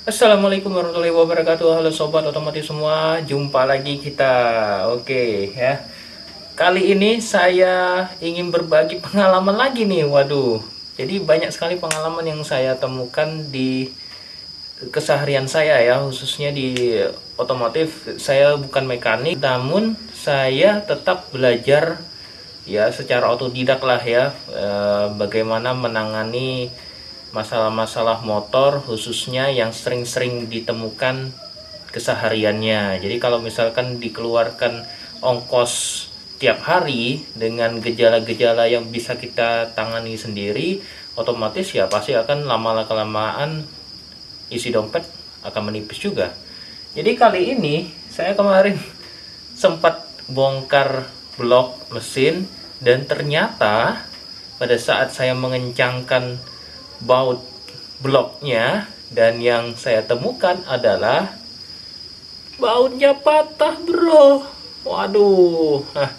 Assalamualaikum warahmatullahi wabarakatuh. Halo sobat otomotif semua, jumpa lagi kita. Oke ya. Kali ini saya ingin berbagi pengalaman lagi nih. Waduh. Jadi banyak sekali pengalaman yang saya temukan di keseharian saya ya, khususnya di otomotif. Saya bukan mekanik, namun saya tetap belajar ya secara otodidak lah ya, bagaimana menangani masalah-masalah motor khususnya yang sering-sering ditemukan kesehariannya. Jadi kalau misalkan dikeluarkan ongkos tiap hari dengan gejala-gejala yang bisa kita tangani sendiri, otomatis ya pasti akan lama-kelamaan isi dompet akan menipis juga. Jadi kali ini saya kemarin sempat bongkar blok mesin, dan ternyata pada saat saya mengencangkan baut bloknya, dan yang saya temukan adalah bautnya patah, bro. Waduh. Nah,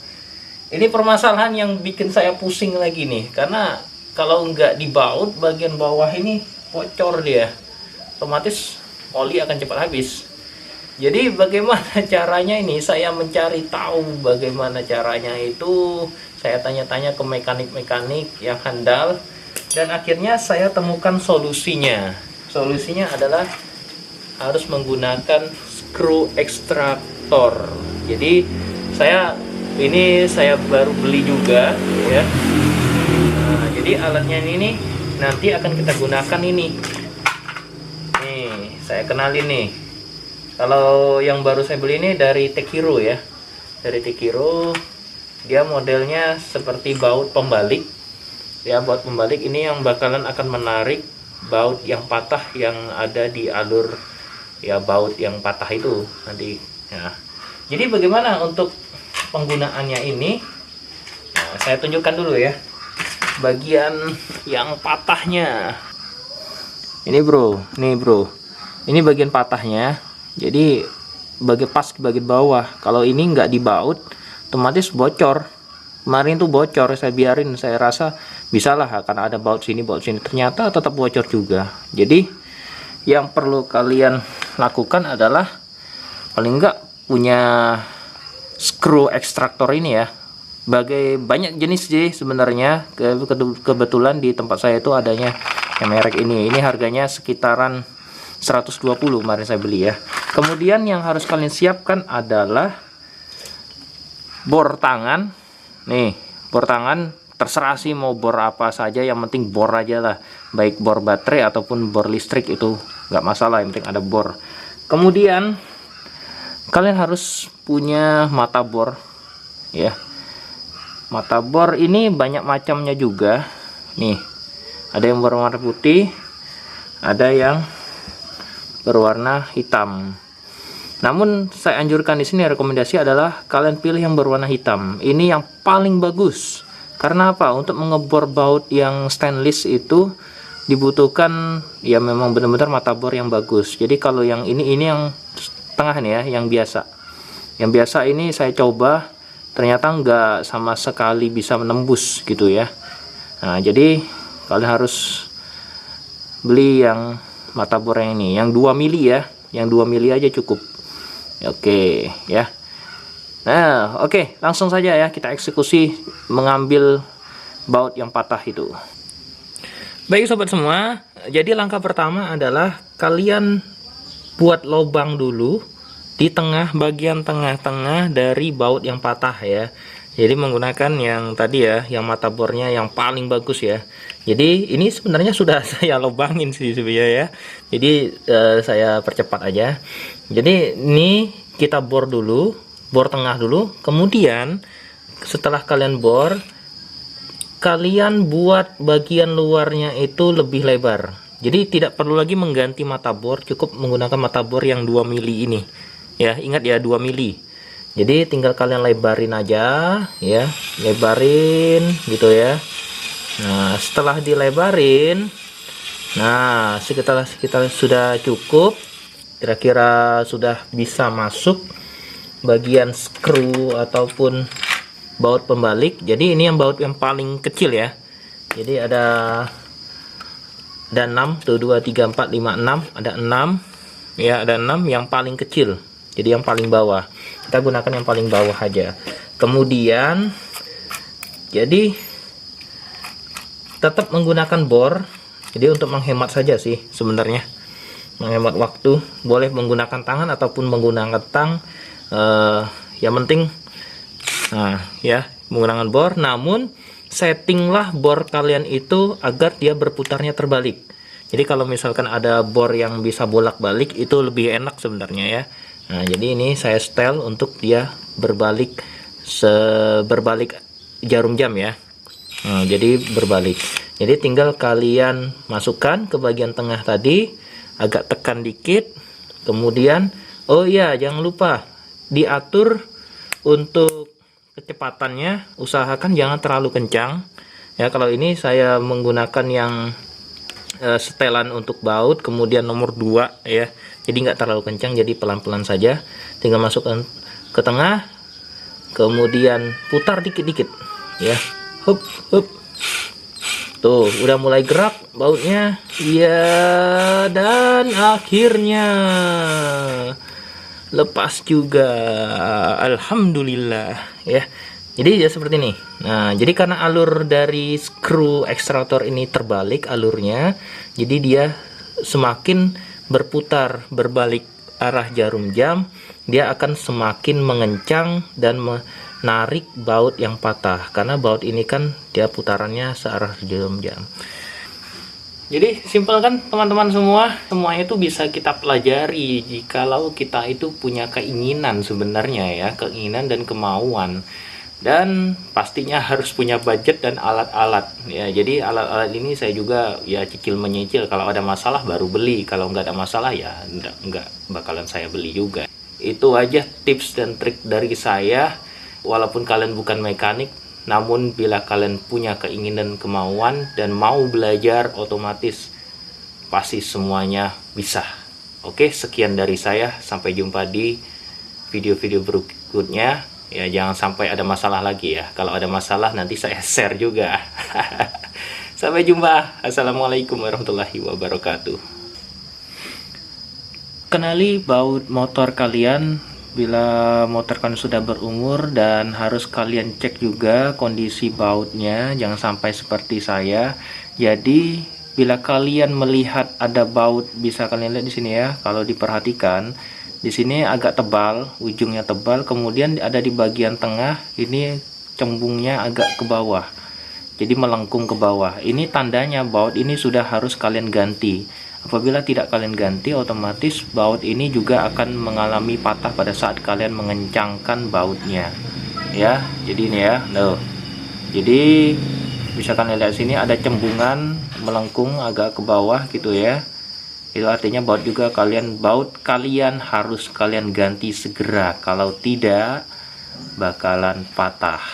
ini permasalahan yang bikin saya pusing lagi nih, karena kalau nggak dibaut bagian bawah ini bocor dia, otomatis oli akan cepat habis. Jadi bagaimana caranya ini? Saya mencari tahu bagaimana caranya itu. Saya tanya-tanya ke mekanik-mekanik yang handal, dan akhirnya saya temukan solusinya. Solusinya adalah harus menggunakan screw extractor. Jadi saya baru beli juga ya. Nah, jadi alatnya ini nanti akan kita gunakan ini. Nih, saya kenalin nih. Kalau yang baru saya beli ini dari Tekiro ya. Dari Tekiro, dia modelnya seperti baut pembalik. Ya, baut pembalik ini yang bakalan akan menarik baut yang patah yang ada di alur ya, baut yang patah itu nanti ya. Jadi bagaimana untuk penggunaannya ini? Nah, saya tunjukkan dulu ya bagian yang patahnya. Ini bro, ini bagian patahnya. Jadi pas bagian bawah, kalau ini nggak dibaut otomatis bocor. Kemarin tuh bocor, saya biarin, saya rasa bisalah karena ada baut sini ternyata tetap bocor juga. Jadi yang perlu kalian lakukan adalah paling nggak punya screw extractor ini ya. Banyak jenis sih sebenarnya, kebetulan di tempat saya itu adanya yang merek ini harganya sekitaran 120 kemarin saya beli ya. Kemudian yang harus kalian siapkan adalah bor tangan. Nih, bor tangan terserah sih mau bor apa saja, yang penting bor aja lah. Baik bor baterai ataupun bor listrik itu nggak masalah, yang penting ada bor. Kemudian kalian harus punya mata bor ya. Mata bor ini banyak macamnya juga. Nih, ada yang berwarna putih, ada yang berwarna hitam. Namun saya anjurkan di sini, rekomendasi adalah kalian pilih yang berwarna hitam. Ini yang paling bagus. Karena apa? Untuk mengebor baut yang stainless itu dibutuhkan ya memang benar-benar mata bor yang bagus. Jadi kalau yang ini yang tengah nih ya, yang biasa. Yang biasa ini saya coba ternyata nggak sama sekali bisa menembus gitu ya. Nah, jadi kalian harus beli yang mata bor yang ini, yang 2 mili ya, yang 2 mili aja cukup. Oke ya. Nah, oke, langsung saja ya kita eksekusi mengambil baut yang patah itu. Baik sobat semua, jadi langkah pertama adalah kalian buat lubang dulu di bagian tengah-tengah dari baut yang patah ya. Jadi menggunakan yang tadi ya, yang mata bornya yang paling bagus ya. Jadi ini sebenarnya sudah saya lubangin sih sebenarnya ya. Jadi saya percepat aja. Jadi ini kita bor dulu, bor tengah dulu. Kemudian setelah kalian bor, kalian buat bagian luarnya itu lebih lebar. Jadi tidak perlu lagi mengganti mata bor, cukup menggunakan mata bor yang 2 mili ini. Ya, ingat ya 2 mili. Jadi tinggal kalian lebarin aja ya, lebarin gitu ya. Nah, setelah dilebarin, nah sekitar sudah cukup, kira-kira sudah bisa masuk bagian skru ataupun baut pembalik. Jadi ini yang baut yang paling kecil ya. Jadi ada 6 tuh, 2 3 4 5 6, ada 6. ya, ada 6 yang paling kecil. Jadi yang paling bawah. Kita gunakan yang paling bawah aja. Kemudian jadi tetap menggunakan bor. Jadi untuk menghemat saja sih sebenarnya. Menghemat waktu, boleh menggunakan tangan ataupun menggunakan tang. Yang penting ya, menggunakan bor. Namun settinglah bor kalian itu agar dia berputarnya terbalik. Jadi kalau misalkan ada bor yang bisa bolak-balik itu lebih enak sebenarnya ya. Nah, jadi ini saya setel untuk dia berbalik berbalik jarum jam ya. Nah, jadi berbalik. Jadi tinggal kalian masukkan ke bagian tengah tadi, agak tekan dikit. Kemudian oh iya, jangan lupa diatur untuk kecepatannya, usahakan jangan terlalu kencang ya. Kalau ini saya menggunakan yang setelan untuk baut, kemudian nomor 2 ya, jadi nggak terlalu kencang, jadi pelan-pelan saja. Tinggal masukkan ke tengah, kemudian putar dikit-dikit ya, hup hup, tuh udah mulai gerak bautnya ya, dan akhirnya lepas juga, alhamdulillah ya. Jadi ya seperti ini. Nah, jadi karena alur dari skru ekstraktor ini terbalik alurnya, jadi dia semakin berputar berbalik arah jarum jam, dia akan semakin mengencang dan menarik baut yang patah, karena baut ini kan dia putarannya searah jarum jam. Jadi simpel kan teman-teman semua, semuanya itu bisa kita pelajari jikalau kita itu punya keinginan sebenarnya ya, keinginan dan kemauan. Dan pastinya harus punya budget dan alat-alat ya. Jadi alat-alat ini saya juga ya cicil menyicil, kalau ada masalah baru beli, kalau nggak ada masalah ya nggak bakalan saya beli juga. Itu aja tips dan trik dari saya. Walaupun kalian bukan mekanik, namun bila kalian punya keinginan, kemauan, dan mau belajar, otomatis pasti semuanya bisa. Oke, sekian dari saya. Sampai jumpa di video-video berikutnya. Ya, jangan sampai ada masalah lagi ya. Kalau ada masalah nanti saya share juga. Sampai jumpa. Assalamualaikum warahmatullahi wabarakatuh. Kenali baut motor kalian bila motor kan sudah berumur, dan harus kalian cek juga kondisi bautnya, jangan sampai seperti saya. Jadi bila kalian melihat ada baut, bisa kalian lihat di sini ya, kalau diperhatikan di sini agak tebal, ujungnya tebal, kemudian ada di bagian tengah ini cembungnya agak ke bawah, jadi melengkung ke bawah. Ini tandanya baut ini sudah harus kalian ganti. Apabila tidak kalian ganti, otomatis baut ini juga akan mengalami patah pada saat kalian mengencangkan bautnya ya. Jadi ini ya, jadi bisa kalian lihat sini ada cembungan melengkung agak ke bawah gitu ya. Itu artinya baut kalian harus kalian ganti segera, kalau tidak bakalan patah.